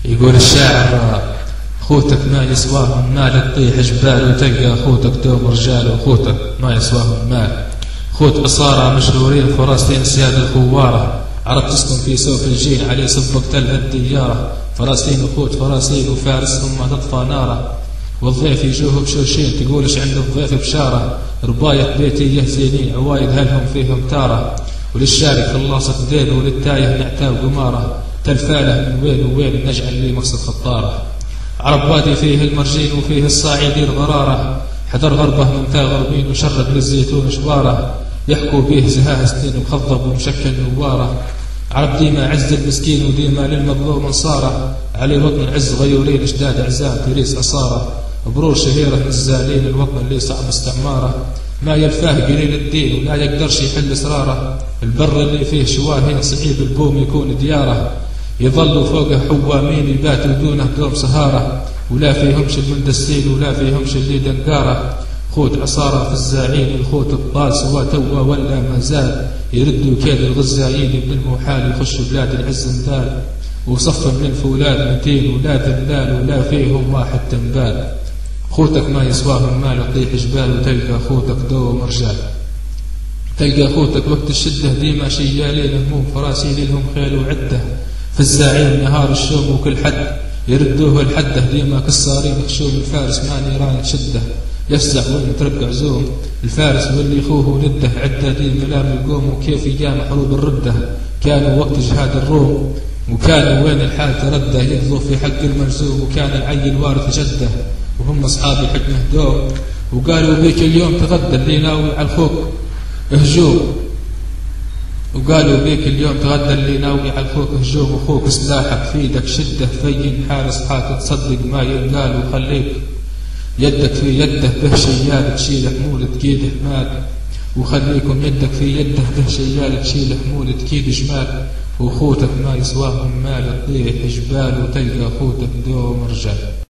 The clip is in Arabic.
يقول الشاعر: خوتك ما يسواهم مال، تطيح جبال وتلقى خوتك دوم رجال، وخوتك ما يسواهم مال. خوت عصارى مشهورين فراسين سياد الخوارة، عرب تسكن في سوف الجين عليه صبك تلها الديارة. فراسين وخوت فراسين وفارسهم ما تطفى ناره، والضيف يجوه بشوشين تقولش عند الضيف بشارة. رباية بيتي يهزينين عوايد هلهم فيهم تارة، وللشارك خلاصة دين وللتايه نعتاو قمارة. تلفاله من وين ووين نجعل لي مقصد خطارة. عرب وادي فيه المرجين وفيه الصاعدين غرارة، حذر غربه من ثا غربين وشرد للزيتون شبارة. يحكوا بيه زهاه سنين مخضب ومشكل نوارة. عرب ديما عز المسكين وديما للمظلوم انصاره، علي وطن عز غيورين اشداد عزام تريس عصاره. برور شهيره نزالين الوطن اللي صعب استعماره، ما يلفاه قليل الدين ولا يقدرش يحل اسراره. البر اللي فيه شواهين صعيب البوم يكون دياره، يظلوا فوقه حوامين يباتوا دونه دوم سهاره. ولا فيهمش المندسين ولا فيهمش اللي دنقاره. خوت عصارى في الزاعين الخوت الطال سوا توا ولا ما زال، يردوا كيد الغزايين من المحال يخشوا بلاد العز مثال. وصف من الفولاد 200 ولا ذلال ولا فيهم واحد تنبال. خوتك ما يسواهم مال يطيح جبال، وتلقى خوتك دوم رجال. تلقى خوتك وقت الشدة ديما شيالين هموم فراسيل لهم خيل وعدة. في الزاعين نهار الشوم وكل حد يردوه الحده، ديما كسارين خشوم الفارس ما نيران شده. يفزع وين ترقع زوم الفارس واللي خوه نده، عده دين ملام يقوم وكيف ايام حروب الرده. كانوا وقت جهاد الروم وكانوا وين الحال ترده، يقضوا في حق المرسوم وكان العيل وارث جده. وهم اصحابي حكمه دوم وقالوا بيك اليوم تغدى اللي ناوي على الخوك هجوم. وقالوا بيك اليوم تغدى اللي ناوي على الخوك هجوم، وخوك سلاحك في يدك شده فين حارس حاك تصدق ما ينقال. وخليك يدك في يده به شيال تشيل حمول تكيد حمال، وخليكم يدك في يده به شيال تشيل حمول تكيد جمال. وخوتك ما يسواهم مال تطيح جبال، وتلقى خوتك دوم رجال.